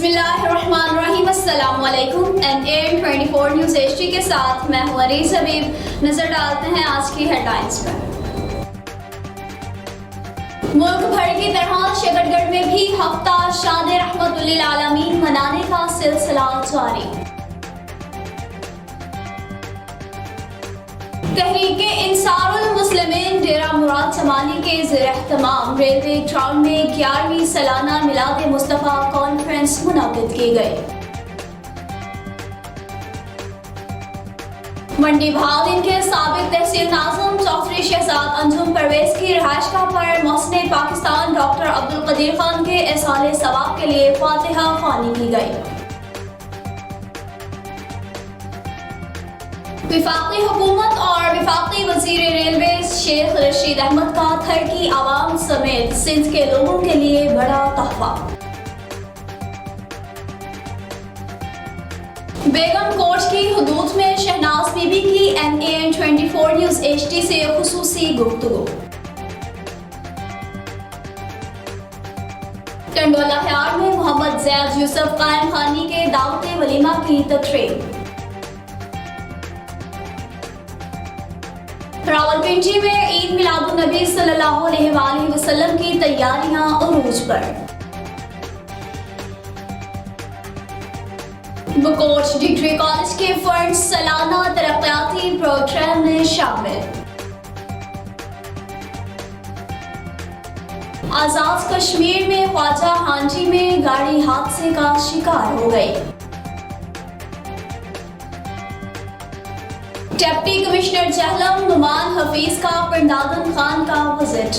बिस्मिल्लाहिर्रहमानिर्रहीम। अस्सलाम वालेकुम। NAN 24 न्यूज़ HD के साथ मैं हूं अरीज़ हबीब। नजर डालते हैं आज की हेडलाइंस पर। मुल्क भर की तरह शकरगढ़ में भी हफ्ता शान रहमतुल्लिल आलमीन मनाने का सिलसिला जारी। तहरीके इंसारुल मुस्लिमीन डेरा मुराद जमानी के ज़ेर-ए-एहतमाम रेलवे ग्राउंड में 11वीं सालाना मिलाद मुस्तफ़ा कॉन्फ्रेंस मुनक्किद की गई। मंडी बहाउद्दीन के साबिक तहसील नाज़िम चौधरी शहजाद अंजुम परवेज की रिहाइशगाह पर मोहसिन पाकिस्तान डॉक्टर अब्दुल कदीर खान के एहसाले सवाब के लिए फातिहा ख्वानी की गई। विफाकी हुकूमत और विफाकी वजीर रेलवे शेख रशीद अहमद का थर की आवाम समेत सिंध के लोगों के लिए बड़ा तोहफा। बेगम कोट की हुदूद में शहनाज बीबी की NAN 24 न्यूज़ HD से खुसूसी गुफ्तगू। टंडोला हयार में मोहम्मद जैद यूसुफ कायम खानी के दावत वलीमा की तकरीब। रावलपिंडी में ईद मिलादुन नबी सल्लल्लाहु अलैहि वसल्लम की तैयारियां उरूज पर। बकोच डिग्री कॉलेज के फंड सालाना तरक्याती प्रोग्राम में शामिल। आजाद कश्मीर में ख्वाजा हांजी में गाड़ी हादसे का शिकार हो गई। डिप्टी कमिश्नर जहलम नुमान हफीज का पिंडादन खान का विजिट।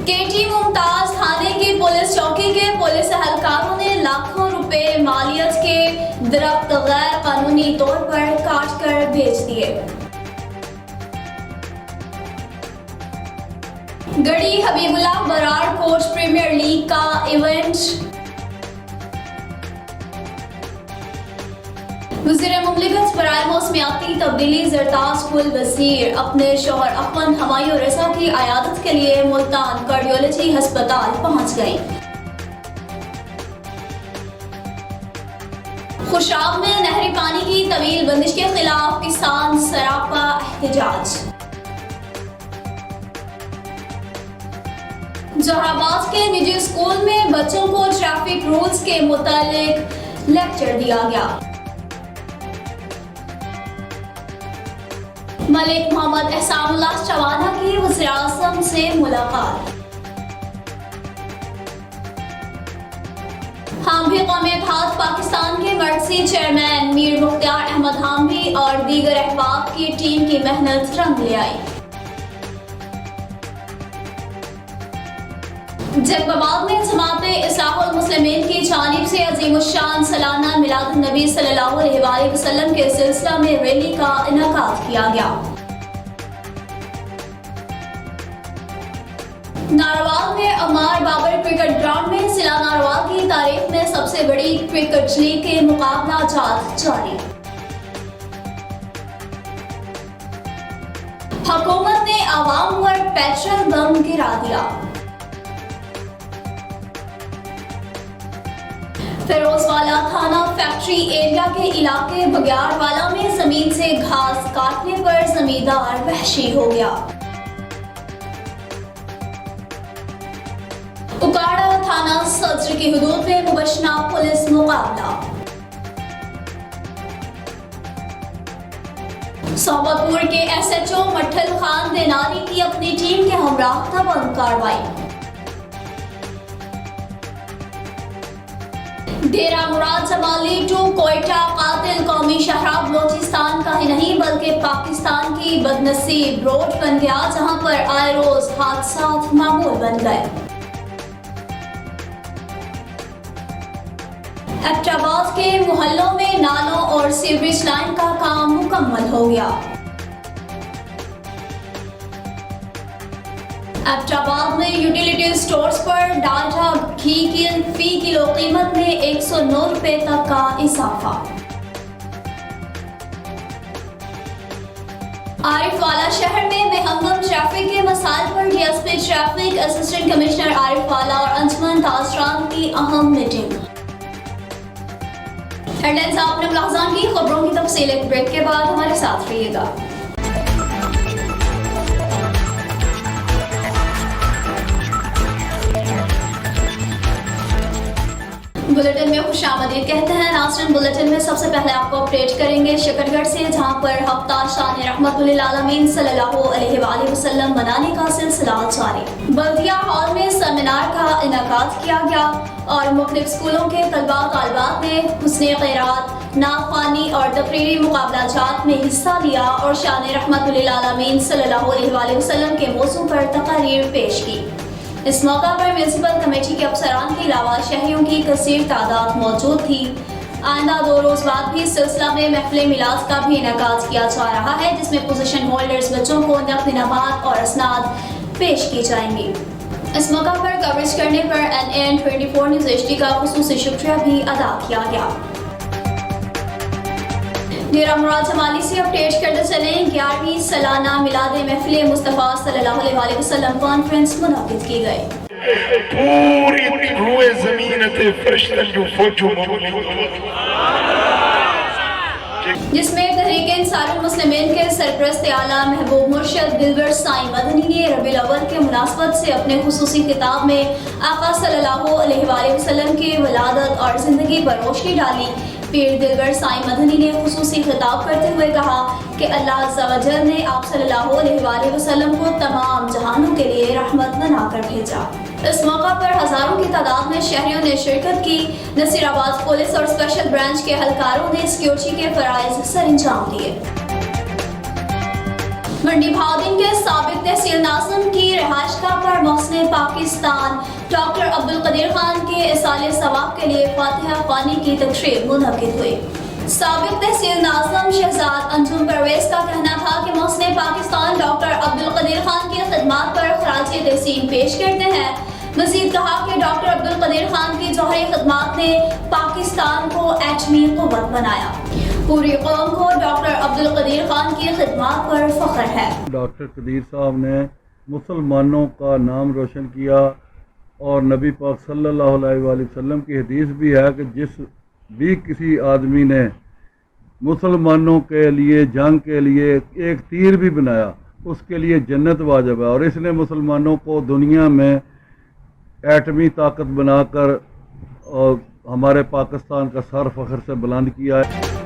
KT मुमताज थाने की पुलिस चौकी के पुलिस एहलकारों ने लाखों रुपए मालियत के दरख्त गैर कानूनी तौर पर काट कर बेच दिए। Garhi Habibullah Barar coach premier league का इवेंट। वज़ीर मुमलिकत बराए मौसमियाती तब्दीली ज़रताज कुल वज़ीर अपने शौहर अखवंद हमायूं रज़ा की अयादत के लिए मुल्तान कार्डियोलॉजी अस्पताल पहुंच गई। खुशाब में नहरी पानी की तवील बंदिश के खिलाफ किसान सरापा एहतजाज। जोहराबाद के निजी स्कूल में बच्चों को ट्रैफिक रूल्स के मुतालिक लेक्चर दिया गया। मलिक मोहम्मद एहसानुल्लाह चवाना की वज़ीर-ए-आज़म से मुलाकात। हामी कौमी इत्तेहाद पाकिस्तान के मर्कज़ी चेयरमैन मीर मुख्तार अहमद हामी और दीगर अहबाब की टीम की मेहनत रंग ले आई। जैकबाबाद में जमाते इस्लाहुल मुस्लिमीन की जानिब से अज़ीमुश्शान सालाना मिलादुन नबी सल्लल्लाहु अलैहि वसल्लम के सिलसिला में रैली का इनेकाद किया गया। नारवाल में अमार बाबर क्रिकेट ग्राउंड में जिला नारवाल की तारीख में सबसे बड़ी क्रिकेट लीग के मुकाबला जात जारी। हुकूमत ने आवाम पर पेट्रोल बम गिरा दिया। फिरोजवाला थाना फैक्ट्री एरिया के इलाके बग्यारवाला में जमीन से घास काटने पर जमींदार वहशी हो गया। उकाड़ा थाना सदर की हुदूद में मुबशना पुलिस मुकाबला। सोबतपुर के SHO मट्ठल खान देनारी की अपनी टीम के हमराह तबंग कार्रवाई। डेरा मुराद जमाली टू कोयटा कातिल कौमी शहरा बलोचिस्तान का ही नहीं बल्कि पाकिस्तान की बदनसीब रोड बन गया, जहां पर आए रोज हादसात मामूल बन गए। एबटाबाद के मोहल्लों में नालों और सीवरेज लाइन का काम मुकम्मल हो गया। एबटाबाद में यूटिलिटी स्टोर्स पर डालडा घी की फी किलो कीमत में 109 रुपए तक का इजाफा। आरिफ वाला शहर में बेहंगम ट्रैफिक के मसाइल पर DSP traffic, assistant commissioner Arif वाला और अंजुमन ताजरान की अहम मीटिंग। हेडलाइंस आपने मुलाहज़ान की, खबरों की तफसील एक ब्रेक के बाद हमारे साथ रहिएगा। बुलेटिन में खुशामदीद कहते हैं नाज़रीन। बुलेटिन में सबसे पहले आपको अपडेट करेंगे शकरगढ़ से, जहां पर हफ्ता शान रहमतुल आलमीन सल्लल्लाहु अलैहि वसल्लम मनाने का सिलसिला जारी। बल्दिया हॉल में सेमिनार का इनेकाद किया गया और मुख्तलिफ स्कूलों के तलबा तालिबात ने हुस्ने क़िरात, नाख़वानी और तकरीरी मुक़ाबलाजात में हिस्सा लिया और शान रहमतुल आलमीन सल्लल्लाहु अलैहि वसल्लम के मौज़ू पर तक़रीर पेश की। इस मौका पर म्यूनसिपल कमेटी के अफसरान के अलावा शहरियों की कसीर तादाद मौजूद थी। आइंदा 2 रोज़ बाद भी इस सिलसिला में महफिल मिलाद का भी इनेकाद किया जा रहा है, जिसमें पोजीशन होल्डर्स बच्चों को नक़द इनामात और असनाद पेश की जाएंगी। इस मौका पर कवरेज करने पर NAN 24 न्यूज़ HD का खुसूसी शुक्रिया भी अदा किया गया। डेरा मुराद जमाली से अपडेट करते चलें। 11वीं सालाना मिलाद महफिल मुस्तफ़ा सल्लल्लाहु अलैहि वसल्लम कॉन्फ्रेंस मुनक़िद की गई। पूरी रूए ज़मीन ते फरिश्तन जो फौजो जिसमें तहरीक इंसानुल मुस्लिमीन के सरपरस्त आला महबूब मुर्शद दिलबर साईं मदनी ने रबीउल अव्वल के मुनासबत से अपने खुसूसी खिताब में आका सल्लल्लाहु अलैहि वसल्लम की वलादत और ज़िंदगी पर रोशनी डाली। पीर दिलबर साईं मदनी ने खुसूसी खिताब करते हुए कहा कि अल्लाह अज़्ज़ा व जल ने आप सल्लल्लाहु अलैहि वसल्लम को तमाम जहानों के लिए रहमत बनाकर भेजा। इस मौका पर हजारों की तादाद में शहरियों ने शिरकत की। नसीराबाद पुलिस और स्पेशल ब्रांच के एहलकारों ने सिक्योरिटी के फराइज सरअंजाम दिए। मंडी भाउदीन के साबिक तहसील नाज़िम की रिहाइशगाह पर मोहसिन पाकिस्तान डॉक्टर अब्दुल कदीर खान के इसाले सवाब के लिए फातिहा ख्वानी की तकरीब मुनक़िद हुई। साबिक तहसील नाज़िम शहजाद अंजुम परवेज का कहना था कि मोहसिन पाकिस्तान डॉक्टर अब्दुल कदीर खान की खिदमत पर खराज तहसीन पेश करते हैं। मजीद कहा कि डॉक्टर अब्दुल कदीर खान की जौहरी खिदमत ने पाकिस्तान को एटमी क़ुव्वत बनाया। पूरी कौम को डॉक्टर अब्दुल कदीर खान की खिदमत पर फख्र है। डॉक्टर कदीर साहब ने मुसलमानों का नाम रोशन किया और नबी पाक सल्लल्लाहु अलैहि वसल्लम की हदीस भी है कि जिस भी किसी आदमी ने मुसलमानों के लिए जंग के लिए एक तीर भी बनाया उसके लिए जन्नत वाजिब है। और इसने मुसलमानों को दुनिया में एटमी ताकत बनाकर और हमारे पाकिस्तान का सर फख्र से बुलंद किया है।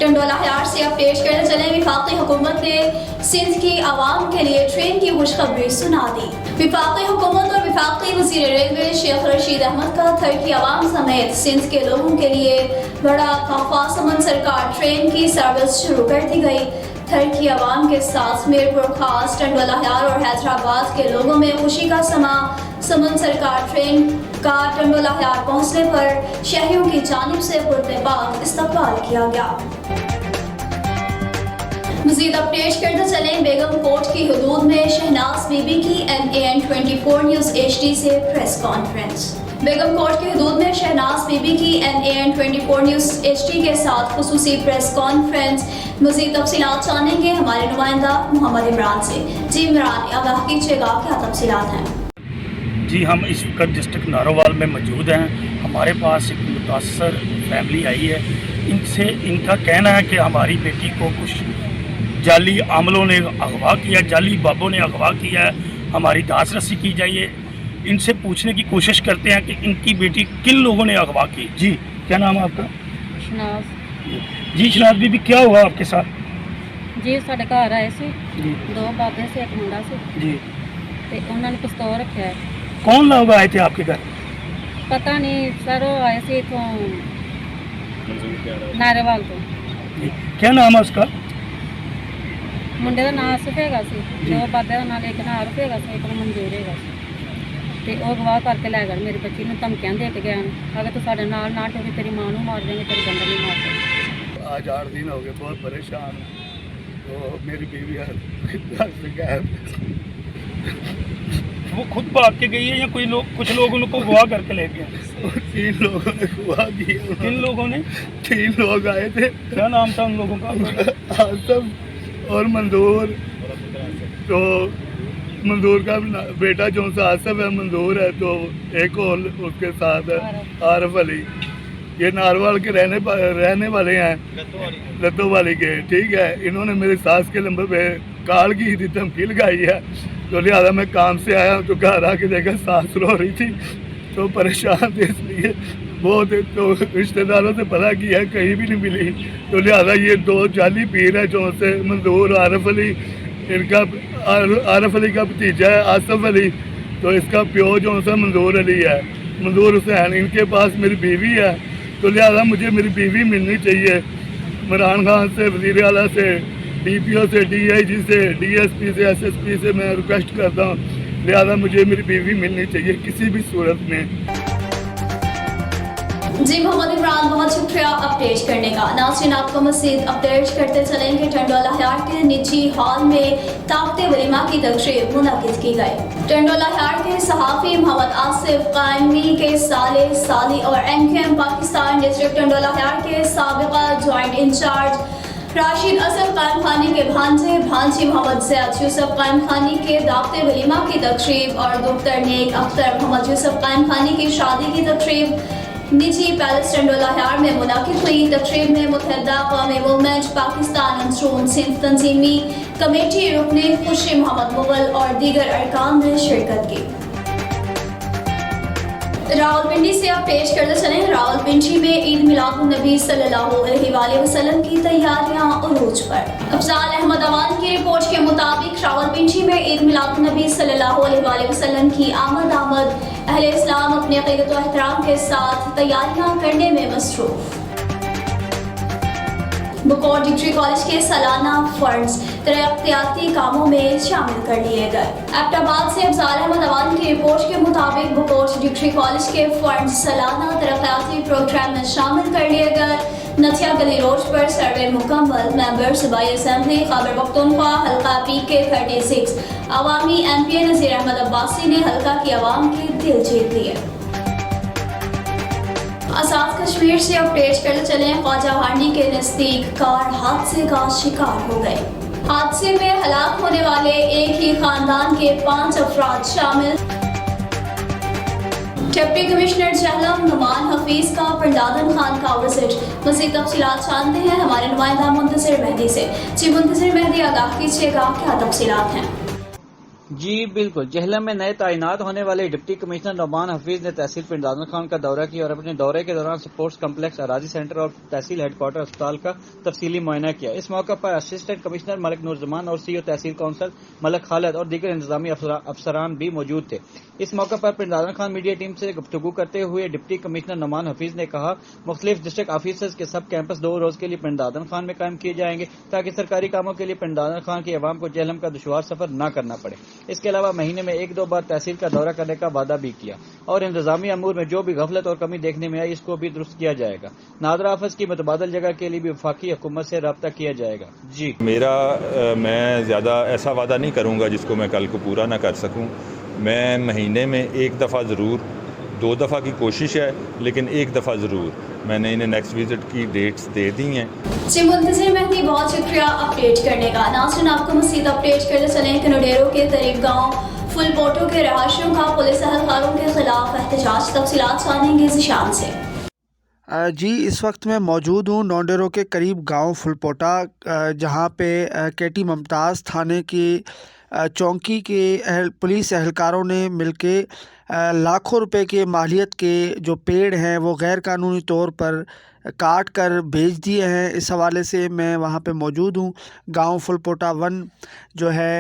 टंडोला हयार से अपडेट करने चले। वफाकी हुकूमत ने सिंध की आवाम के लिए ट्रेन की खुशखबरी सुना दी। वफाकी हुकूमत और वफाकी वज़ीर रेलवे शेख रशीद अहमद का थर की आवाम समेत सिंध के लोगों के लिए बड़ा तोहफा समन सरकार ट्रेन की सर्विस शुरू कर दी गई। थर की आवाम के साथ मीरपुर खास, टंडोला हयार और हैदराबाद के लोगों में खुशी का समा। समन सरकार ट्रेन का टंडोला हयार पहुँचने पर शहरियों की जानिब से पुरतबाक इस्तकबाल किया गया। मज़ीद अपडेट करते चलें। बेगम कोट की हदूद में शहनाज बीबी की NAN 24 न्यूज़ HD से प्रेस कॉन्फ्रेंस। बेगम कोट की हदूद में शहनाज बीबी की NAN 24 न्यूज़ HD के साथ खुसूसी प्रेस कॉन्फ्रेंस। मज़ीद तफसीलात जानेंगे हमारे नुमाइंदा मोहम्मद इमरान से। जी इमरान, आगाह कीजिएगा क्या तफसीलात हैं? जी, हम इस वक्त डिस्ट्रिक्ट नारोवाल में मौजूद हैं। हमारे पास एक मुतासर फैमिली आई है। इनका कहना है कि हमारी बेटी को कुछ जाली आमलों ने अगवा किया, जाली बाबों ने अगवा किया है, हमारी दास रसी की जाइए। इनसे पूछने की कोशिश करते हैं कि इनकी बेटी किन लोगों ने अगवा की। जी, क्या नाम है आपका? शनाज। जी शनाज बीबी, क्या हुआ आपके साथ? जी साढ़े घर आए थे जी 2 बाबे से एक मुंडा से जी, ते उन्होंने पिस्तौल रखा है। कौन लोग आए थे आपके घर? पता नहीं सर, वो आए थे इतों नारेवाल तो। जी, क्या नाम है उसका? मुंडे का नाम सिर्फ हैगा सी, 2 बाबे का नाम, एक नाम हैगा सी, एक मंजूर हैगा सी। ते वो गवाह करके लै गए मेरी बच्ची ने, धमकियां दे के गए अगर तू साढ़े नाल ना टुरी तेरी मां नूं मार देंगे, तेरी बंदा नहीं मार देंगे। आज 8 दिन हो गए, बहुत परेशान हूँ। तो मेरी बीवी वो खुद भाग के गई है या कोई लोग, कुछ लोग उनको गवाह करके ले गए? 3 लोगों ने गवाह किया। किन लोगों ने? 3 लोग आए थे। क्या नाम था उन लोगों का? आसम और मंदूर तो मंजूर का बेटा जो सा आसिफ है मंजूर है, तो एक और उसके साथ है आरफ अली, ये नारवाल के रहने वाले हैं, लद्दो वाली के, ठीक है। इन्होंने मेरी सास के नंबर पे कॉल की थी, धमकी लगाई है, तो लिहाजा मैं काम से आया तो घर आके देखा सास रो रही थी, तो परेशान थे, इसलिए बहुत, तो रिश्तेदारों से पता किया कहीं भी नहीं मिली, तो लिहाजा ये 2 जाली पीर है जो से मंजूर आरफ अली, इनका आरफ अली का भतीजा है आसिफ अली, तो इसका प्यो जो सा मंजूर अली है, मंजूर हुसैन, इनके पास मेरी बीवी है, तो लिहाजा मुझे मेरी बीवी मिलनी चाहिए। इमरान खान से, वज़ीर आला से, DPO से, DIG से, DSP से, SSP से मैं रिक्वेस्ट करता हूँ, लिहाजा मुझे मेरी बीवी मिलनी चाहिए किसी भी सूरत में। जी मोहम्मद इमरान, बहुत शुक्रिया अपडेट करने का। नाज़रीन, आपको मज़ीद अपडेट करते चलेंगे। टंडोला हयार के निजी हॉल में ताकते वलीमा की तकरीब मुनक़िद की गई। टंडोला हयार के सहाफ़ी मोहम्मद आसिफ कायमी के साली और MQM पाकिस्तान डिस्ट्रिक्ट टंडोला हयार के साबिक़ा जॉइंट इंचार्ज राशिद असद कायम खानी के भांजी मोहम्मद ज़ैद यूसुफ कायम खानी के दावते वलीमा की तकरीब और दुख्तर नेक अख्तर मोहम्मद यूसुफ कायम खानी की शादी की तकरीब निजी पैलेस टंडोला हयार में मुनाकिद हुई। तकरीब में मुत्तहिदा अक़वाम मूवमेंट पाकिस्तान अंदरून सिंध तंजीमी कमेटी रुकने खुशी मोहम्मद मुगल और दीगर अरकान ने शिरकत की। रावलपिंडी से आप पेश करते चलें। रावलपिंडी में ईद मिलादुन्नबी सल्लल्लाहु अलैहि वसल्लम की तैयारियां उरूज पर। अफजाल अहमद अवान की रिपोर्ट के मुताबिक रावलपिंडी में ईद मिलादुन्नबी सल्लल्लाहु अलैहि वसल्लम की आमद अहले इस्लाम अपने अक़ीदत व एहतराम के साथ तैयारियां करने में मसरूफ। बुकोर डिग्री कॉलेज के सालाना फंड्स तरक्याती कामों में शामिल कर लिए गए। एबटाबाद से अफजाल अहमद अवान की रिपोर्ट के मुताबिक बुकोर डिग्री कॉलेज के फंड्स सालाना तरक्याती प्रोग्राम में शामिल कर लिए गए। नथिया गली रोड पर सर्वे मुकम्मल। मेंबर सूबाई असेंबली खैबर पख्तूनख्वा हल्का PK 36 अवामी MPA नज़ीर अहमद अब्बासी ने हल्का की आवाम के दिल जीत लिए। आज़ाद कश्मीर से अपडेट करते चले। ख्वाजा हांडी के नज़दीक कार हादसे का शिकार हो गए। हादसे में हलाक होने वाले एक ही खानदान के 5 अफराद शामिल। डिप्टी कमिश्नर जहलम नुमान हफीज का पिंडादन खान का विजिट। मज़ीद तफसीलात जानते हैं हमारे नुमाइंदा मुंतज़िर मेहदी से। जी मुंतज़िर मेहदी, आगाह कीजिएगा, क्या तफसीलात हैं? जी बिल्कुल, जहलम में नए तैनात होने वाले डिप्टी कमिश्नर नुमान हफीज ने तहसील पिंडादन खान का दौरा किया और अपने दौरे के दौरान स्पोर्ट्स कम्प्लेक्स, अराजी सेंटर और तहसील हेडक्वार्टर अस्पताल का तफसीली मुआयना किया। इस मौके पर असिस्टेंट कमिश्नर मलिक नूरजमान और CO तहसील काउंसिल मलिक खालिद और दीगर इंतजामी अफसरान भी मौजूद थे। इस मौके पर पिंडादन खान मीडिया टीम से गुफ्तगू करते हुए डिप्टी कमिश्नर नुमान हफीज ने कहा, मुख्तलिफ डिस्ट्रिक्ट ऑफिसर्स के सब कैंपस 2 रोज के लिए पिंडादन खान में कायम किए जाएंगे ताकि सरकारी कामों के लिए पिंडादन खान की आवाम को जहलम का दुश्वार सफर न करना पड़े। इसके अलावा महीने में 1-2 बार तहसील का दौरा करने का वादा भी किया और इंतजामी अमूर में जो भी गफलत और कमी देखने में आई इसको भी दुरुस्त किया जाएगा। नादरा हाफिज की मुतबादल जगह के लिए भी वफाकी हुकूमत से रब्ता किया जाएगा। जी मैं ज़्यादा ऐसा वादा नहीं करूँगा जिसको मैं कल को पूरा ना कर सकूँ। मैं महीने में 1 दफ़ा ज़रूर, 2 दफ़ा की कोशिश है, लेकिन 1 दफ़ा ज़रूर मैंने इन्हें नेक्स्ट विजिट की डेट्स दे दी हैं। जी मुंतज़िर मेहदी, बहुत शुक्रिया अपडेट करने का। नाज़रीन, आपको मज़ीद अपडेट करते चलें कि नडेरो के करीब गाँव फुलपोटो के रहायशियों का पुलिस एहलकारों के खिलाफ एहतजाज। तफसीलात जानेंगे ज़िशान से। जी, इस वक्त मैं मौजूद हूँ नोडेरो के करीब गांव फुलपोटा, जहां पे KT मुमताज़ थाने की चौकी के पुलिस एहलकारों ने मिलके लाखों रुपए के मालियत के जो पेड़ हैं वो गैर कानूनी तौर पर काट कर बेच दिए हैं। इस हवाले से मैं वहाँ पे मौजूद हूँ। गांव फुलपोटा 1 जो है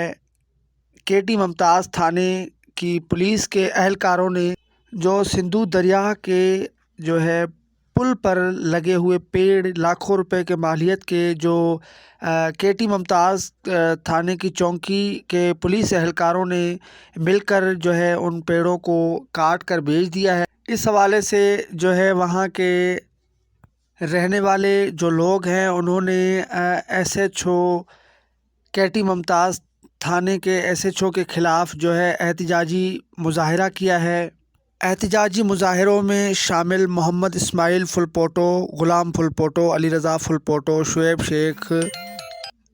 KT मुमताज़ थाने की पुलिस के एहलकारों ने जो सिंधु दरिया के जो है पुल पर लगे हुए पेड़ लाखों रुपए के मालियत के जो KT मुमताज़ थाने की चौकी के पुलिस एहलकारों ने मिलकर जो है उन पेड़ों को काट कर बेच दिया है। इस हवाले से जो है वहाँ के रहने वाले जो लोग हैं उन्होंने SHO KT मुमताज़ थाने के SHO के ख़िलाफ़ जो है एहतजाजी मुज़ाहरा किया है। एहतजाजी मुज़ाहरों में शामिल मोहम्मद इस्माइल फुलपोटो, ग़ुलाम फुलपोटो, अली रज़ा फुलपोटो, शुएब शेख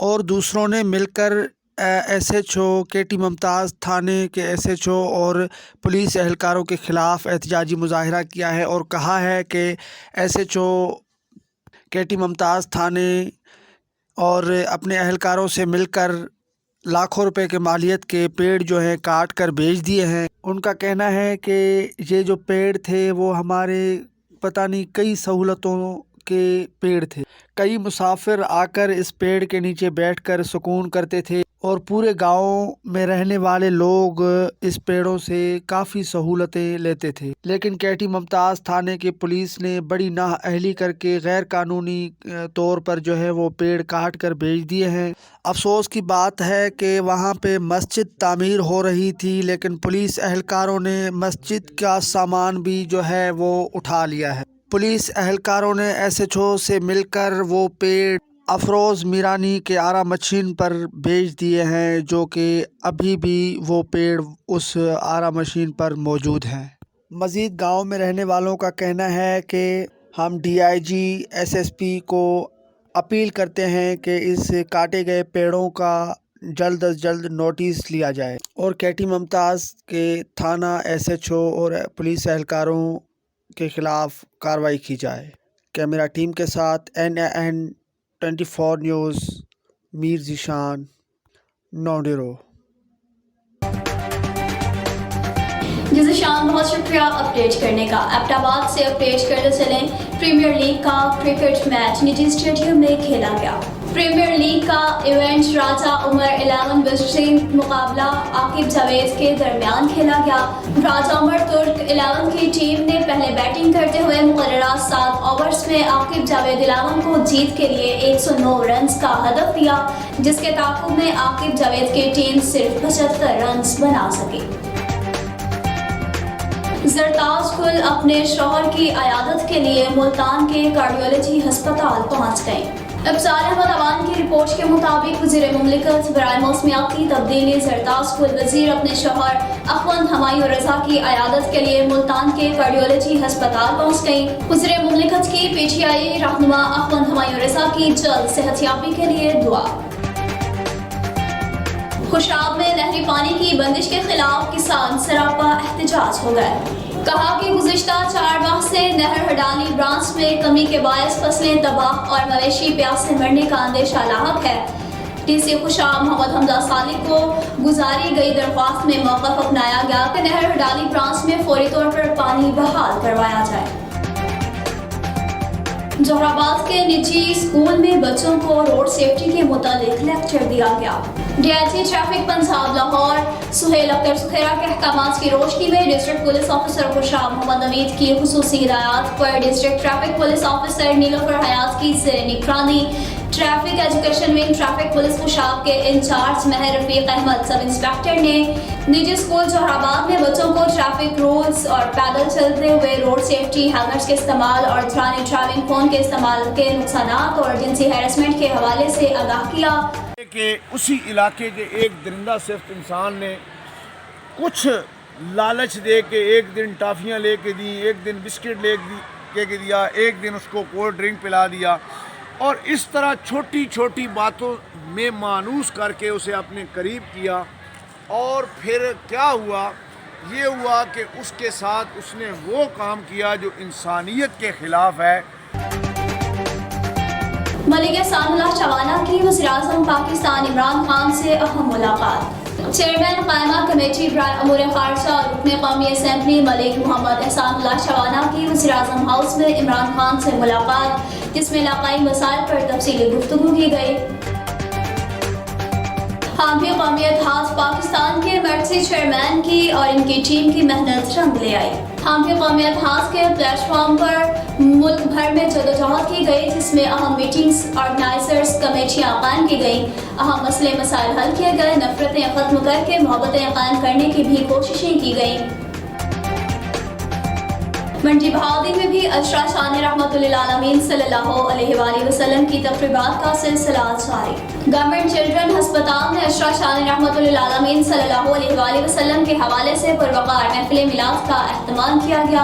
और दूसरों ने मिलकर SHO KT मुमताज़ थाने के SHO और पुलिस एहलकारों के ख़िलाफ़ एहतजाजी मुजाहरा किया है और कहा है कि SHO KT मुमताज़ थाने और अपने एहलकारों से मिलकर लाखों रुपए के मालियत के पेड़ जो हैं काट कर बेच दिए हैं। उनका कहना है कि ये जो पेड़ थे वो हमारे पता नहीं कई सहूलतों के पेड़ थे। कई मुसाफिर आकर इस पेड़ के नीचे बैठकर सुकून करते थे और पूरे गांव में रहने वाले लोग इस पेड़ों से काफ़ी सहूलतें लेते थे। लेकिन KT मुमताज़ थाने की पुलिस ने बड़ी नाअहली करके गैर कानूनी तौर पर जो है वो पेड़ काट कर बेच दिए हैं। अफसोस की बात है कि वहाँ पे मस्जिद तामीर हो रही थी, लेकिन पुलिस एहलकारों ने मस्जिद का सामान भी जो है वो उठा लिया है। पुलिस एहलकारों ने SHO से मिलकर वो पेड़ अफरोज़ मीरानी के आरा मशीन पर बेच दिए हैं, जो कि अभी भी वो पेड़ उस आरा मशीन पर मौजूद हैं। मज़ीद गांव में रहने वालों का कहना है कि हम DIG SSP को अपील करते हैं कि इस काटे गए पेड़ों का जल्द अज जल्द नोटिस लिया जाए और KT मुमताज़ के थाना SHO और पुलिस एहलकारों के ख़िलाफ़ कार्रवाई की जाए। कैमरा टीम के साथ NAN 24 न्यूज़ मीर ज़ीशान नौडेरो। जी ज़ीशान, बहुत शुक्रिया अपडेट करने का। एबटाबाद से अपडेट करते चलें। प्रीमियर लीग का क्रिकेट मैच निजी स्टेडियम में खेला गया। प्रीमियर लीग का इवेंट राजा उमर 11 विजिटिंग मुकाबला आकिब जावेद के दरमियान खेला गया। राजा उमर तुर्क 11 की टीम ने पहले बैटिंग करते हुए मुकर्ररा 7 ओवर्स में आकिब जावेद 11 को जीत के लिए 109 रन्स का हदफ दिया, जिसके ताक़ुब में आकिब जावेद की टीम सिर्फ 75 रन्स बना सकी। जरताज गुल अपने शौहर की अयादत के लिए मुल्तान के कार्डियोलॉजी हस्पताल पहुँच गए। अफसार अहमद अवान की रिपोर्ट के मुताबिक वज़ीर मुमलिकत बराए मौसमियाती तब्दीली जरताज गुल वज़ीर अपने शौहर अखवंद हमायूं रज़ा की अयादत के लिए मुल्तान के कार्डियोलॉजी हस्पताल पहुँच गई। वज़ीर मुमलिकत की PTI रहनुमा अखवंद हमायूं रज़ा की जल्द सेहतयाबी के लिए दुआ। खुशाब में नहरी पानी की बंदिश के खिलाफ किसान सरापा एहतजाज हो गए। कहा कि गुज़िश्ता 4 माह से नहर हडाली ब्रांच में कमी के बायस फसलें तबाह और मवेशी प्यास से मरने का अंदेशा लाहक है। DC खुशाब मोहम्मद हमजा सालिक को गुजारी गई दरख्वास्त में मौक़िफ़ अपनाया गया कि नहर हडाली ब्रांच में फौरी तौर पर पानी बहाल करवाया जाए। जोहराबाद के निजी स्कूल में बच्चों को रोड सेफ्टी के मुतालिक लेक्चर दिया गया। DIG ट्रैफिक पंजाब लाहौर सुहेल अख्तर सुखेरा के अहकामात की रोशनी में district police officer Khushab Mohammad Hamid की खुसूसी हिदायत पर district traffic police officer Nilofar Hayat की ज़ेर निगरानी traffic education wing traffic police Khushab के इंचार्ज महर रफीक अहमद सब इंस्पेक्टर ने निजी स्कूल जोहराबाद में बच्चों को ट्रैफिक रूल्स और पैदल चलते हुए रोड सेफ्टी, हेलमेट्स के इस्तेमाल और दौरान ड्राइविंग फ़ोन के इस्तेमाल के नुकसानात और जिनसी हैरेसमेंट के हवाले से आगाह किया कि उसी इलाके के एक दरिंदा सिर्फ इंसान ने कुछ लालच दे के एक दिन टॉफ़ियाँ लेके दी, एक दिन बिस्किट ले के दिया, एक दिन उसको कोल्ड ड्रिंक पिला दिया और इस तरह छोटी छोटी बातों में मानूस करके उसे अपने करीब किया। और फिर क्या हुआ, ये हुआ कि उसके साथ उसने वो काम किया जो इंसानियत के ख़िलाफ़ है। मलिक एहसानुल्लाह चवाना की वज़ीर-ए-आज़म पाकिस्तान इमरान खान से अहम मुलाकात। चेयरमैन कायमा कमेटी बराए अमूर ख़ारजा और रुकन कौमी असम्बली मलिक मोहम्मद एहसानुल्लाह चवाना की वज़ीर-ए-आज़म हाउस में इमरान खान से मुलाकात, जिसमें इलाक़ाई मसाइल पर तफसीली गुफ्तगू की गई। हामी कौमियत हाउस पाकिस्तान के मर्कज़ी चेयरमैन की और इनकी टीम की मेहनत रंग ले आई। हामी कौमियत हाउस के प्लेटफॉर्म पर मुल्क भर में जदोजहद की गई, जिसमें अहम मीटिंग्स, ऑर्गेनाइजर्स, कमेटियाँ कायम की गईं, अहम मसले मसाइल हल किए गए, नफरतें ख़त्म करके मोहब्बतें कायम करने की भी कोशिशें की गईं। मंडी बहाउद्दीन में भी अशरा शान रहमतुल्लिल आलमीन सल्लल्लाहु अलैहि वसल्लम की तक़रीबात का सिलसिला जारी। गवर्नमेंट चिल्ड्रन हस्पताल में अशरा शान रहमतुल्लिल आलमीन सल्लल्लाहु अलैहि वसल्लम के हवाले से पुरवकार महफिल मिलाद का एहतमाम किया गया।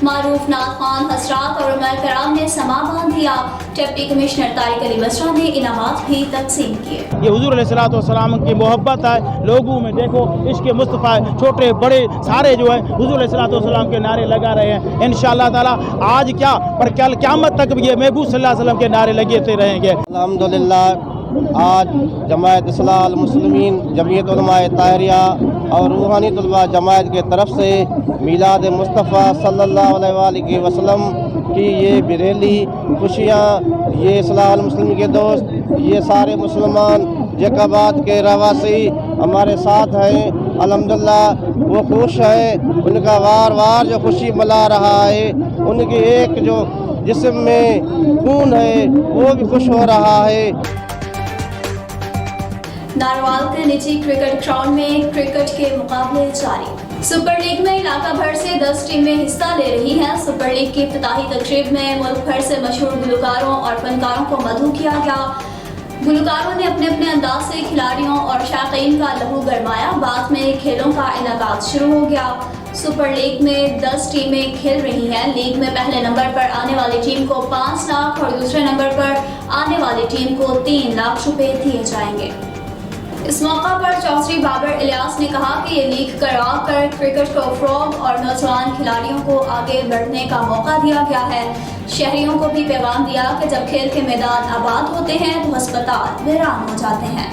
मारूफ नाथ खान हजरात और उमर कराम ने समा बांध दिया। डिप्टी कमिश्नर तारिक अली बसरा ने इनामात भी तकसीम किए। ये हुजूर अलैहिस्सलाम की मोहब्बत है लोगों में, देखो इश्क़ मुस्तफ़ा छोटे बड़े सारे जो है हुजूर अलैहिस्सलाम के नारे लगा रहे हैं। इंशाअल्लाह ताला आज क्या पर कल क़यामत तक ये महबूब सल्लल्लाहु अलैहि वसल्लम के नारे लगते रहेंगे। अल्हम्दुलिल्लाह आज जमायत इस्लाह मुस्लिमीन जमीयत उलमाए ताहिरिया और रूहानी तलबा जमायत के तरफ से मीलाद मुस्तफ़ा सल्लल्लाहु अलैहि वसल्लम की ये बिरेली खुशियाँ, ये इस्लाह मुस्लिम के दोस्त, ये सारे मुसलमान जैकाबाद के रहवासी हमारे साथ हैं। अल्हम्दुलिल्लाह वो खुश हैं, उनका वार वार जो खुशी मना रहा है, उनकी एक जो जिस्म में खून है वो भी खुश हो रहा है। नारवाल के निजी क्रिकेट ग्राउंड में क्रिकेट के मुकाबले जारी। सुपर लीग में इलाका भर से 10 टीमें हिस्सा ले रही हैं। सुपर लीग की इफ्तिताही तकरीब में मुल्क भर से मशहूर गुलकारों और फनकारों को मदऊ किया गया। गुलकारों ने अपने अपने अंदाज से खिलाड़ियों और शायकीन का लहू गरमाया। बाद में खेलों का इनाकाद शुरू हो गया। सुपर लीग में 10 टीमें खेल रही हैं। लीग में पहले नंबर पर आने वाली टीम को 5 लाख और दूसरे नंबर पर आने वाली टीम को 3 लाख रुपए दिए जाएंगे। इस मौका पर चौधरी बाबर इलियास ने कहा कि ये लीग करवा कर क्रिकेट को फ़रोग़ और नौजवान खिलाड़ियों को आगे बढ़ने का मौका दिया गया है। शहरियों को भी पैगाम दिया कि जब खेल के मैदान आबाद होते हैं तो अस्पताल वीरान हो जाते हैं।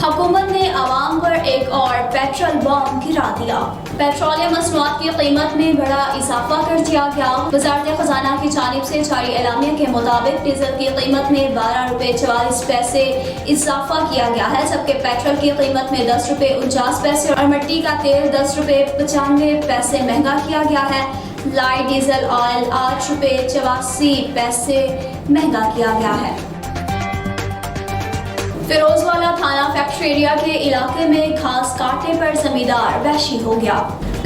हुकूमत ने आवाम पर एक और पेट्रोल बम गिरा दिया। पेट्रोलियम मसनूआत की कीमत में बड़ा इजाफा कर दिया गया। वज़ारत ख़जाना की जानिब से जारी एलामिया के मुताबिक डीजल की कीमत में 12 रुपये 44 पैसे इजाफा किया गया है, जबकि पेट्रोल की कीमत में 10 रुपये 49 पैसे और मिट्टी का तेल 10 रुपये 95 पैसे महंगा किया गया है। लाइट डीजल ऑयल 8 रुपये 84 पैसे महंगा किया गया है। फिरोजवाला थाना फैक्ट्री एरिया के इलाके में घास काटने पर जमींदार वहशी हो गया।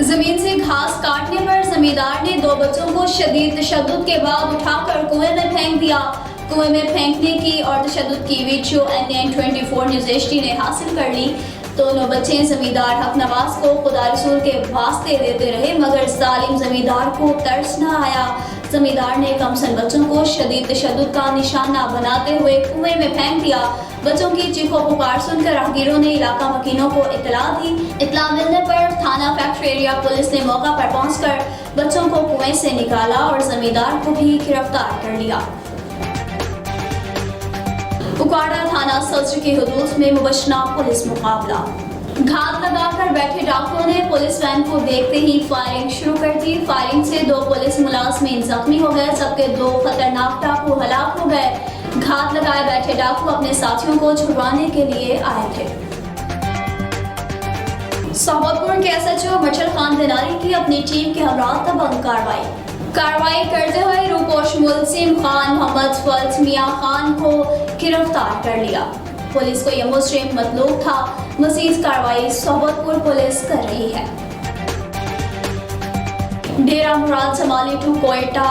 जमीन से घास काटने पर जमींदार ने 2 बच्चों को शदीद तशद्दुद के बाद उठाकर कुएं में फेंक दिया। कुएं में फेंकने की और तशद्दुद की वीडियो NN 24 न्यूज़ HD ने हासिल कर ली। दोनों बच्चे जमींदार हक नवाज को खुदा रसूल के वास्ते देते रहे, मगर जालिम जमींदार को तरस न आया। जमींदार ने कमसन बच्चों को शदीद तशद्दुद का निशाना बनाते हुए कुएं में फेंक दिया। बच्चों की चीखो पुकार सुनकर राहगीरों ने इलाका वकीलों को इत्तला दी। इत्तला मिलने पर थाना फैक्ट्री एरिया पुलिस ने मौका पर पहुंचकर बच्चों को कुएं से निकाला और जमींदार को भी गिरफ्तार कर लिया। उकाड़ा थाना सत्र की हुदूद में मुबशना पुलिस मुकाबला। घात लगाकर बैठे डाकुओं ने पुलिस वैन को देखते ही फायरिंग शुरू कर दी। फायरिंग से 2 पुलिस मुलाजमीन जख्मी हो गए, जबकि 2 खतरनाक डाकू हलाक हो गए। घात लगाए बैठे डाकू अपने साथियों को छुड़वाने के लिए आए थे। सोहबतपुर के SHO मच्छर खान दिनारी की अपनी टीम के हमरा तबंग कार्रवाई करते हुए रूपोश मुलसिम खान मोहम्मद फल्स मियां खान को गिरफ्तार कर लिया। पुलिस को यह मुजरिम मतलूब था। मजीद कार्रवाई सोहबतपुर पुलिस कर रही है। डेरा मुराद जमाली टू कोयटा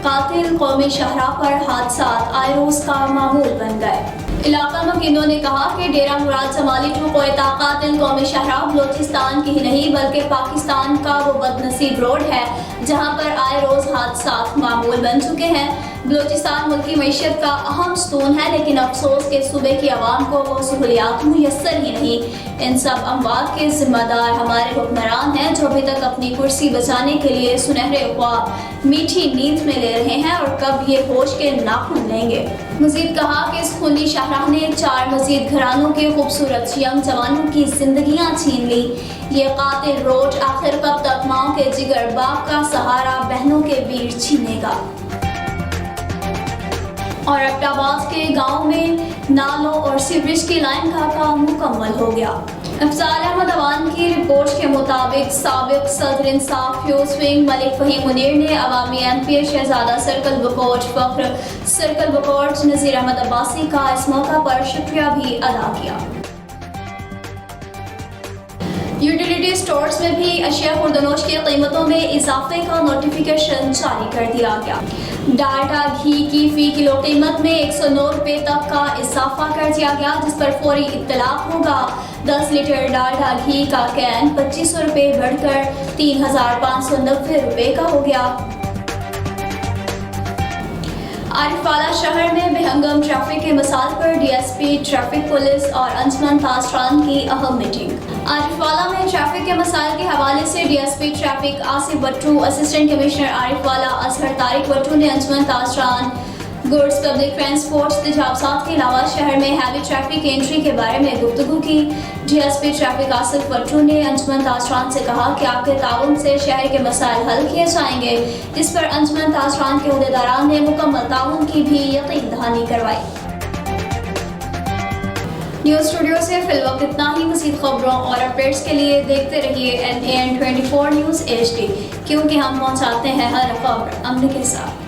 कातिल कौमी शाहरा पर हादसात आए रोज का मामूल बन गए। इलाका वकीलों ने कहा कि डेरा मुराद जमाली टू कोयटा कातिल कौमी शाहरा बलोचिस्तान की ही नहीं बल्कि पाकिस्तान का वो बदनसीब रोड है जहां पर आए रोज हादसात मामूल बन चुके हैं। बलोचिस्तान मुल्की मईशत का अहम स्तून है, लेकिन अफसोस के सूबे की आवाम को वो सहूलियात मुयस्सर ही नहीं। इन सब अमवात के जिम्मेदार हमारे हुक्मरान हैं जो अभी तक अपनी कुर्सी बचाने के लिए सुनहरे ख्वाब मीठी नींद में ले रहे हैं और कब ये होश के नाखून लेंगे। मजीद कहा कि इस खूनी शाहराह ने 4 मजीद घरानों के खूबसूरत यंग जवानों की जिंदगियां छीन ली। ये कातिल रोड आखिर कब तक माओ के जिगर बाप का सहारा बहनों के वीर छीनेगा। और अब्टाबाद के गांव में नालों और सीवरेज की लाइन का काम मुकम्मल हो गया। अफजाल अहमद अवान की रिपोर्ट के मुताबिक साबिक सदर इंसाफ यूसविंग मलिक फहीम मुनीर ने अवामी MP शहजादा सर्कल बकोट फख्र सर्कल बकोट नज़ीर अहमद अब्बासी का इस मौका पर शुक्रिया भी अदा किया। यूटिलिटी स्टोर्स में भी अशिया खुर्दनोश की कीमतों में इजाफे का नोटिफिकेशन जारी कर दिया गया। डालडा घी की फ़ी किलो कीमत में 109 रुपये तक का इजाफा कर दिया गया, जिस पर फौरी इत्तलाक होगा। 10 लीटर डालडा घी का कैन 2500 रुपये बढ़कर 3590 रुपये का हो गया। आरिफवाला शहर में बेहंगम ट्रैफिक के मसाइल पर डीएसपी ट्रैफिक पुलिस और अंजुमन तासरान की अहम मीटिंग। आरिफवाला में ट्रैफिक के मसाइल के हवाले से DSP traffic Asif Bhattu, assistant commissioner Arifwala Asghar Tariq Bhattu ने अंजुमन तासरान, गुड्स पब्लिक ट्रांसपोर्ट तजावजात के अलावा शहर में हैवी ट्रैफिक एंट्री के बारे में गुफ्तगू की। डीएसपी ट्रैफिक आसिफ भट्टू ने अंजुमन तासरान से कहा कि आपके ताउन से शहर के मसाइल हल किए जाएंगे, जिस पर अंजुमन तासरान के उहदेदारान ने मुकम्मल ताउन की भी यकीन दहानी करवाई। न्यूज़ स्टूडियो से फिलवक्त इतना ही। मज़ीद खबरों और अपडेट्स के लिए देखते रहिए NAN 24 न्यूज़ HD, क्योंकि हम पहुँचाते हैं हर खबर अमन के साथ।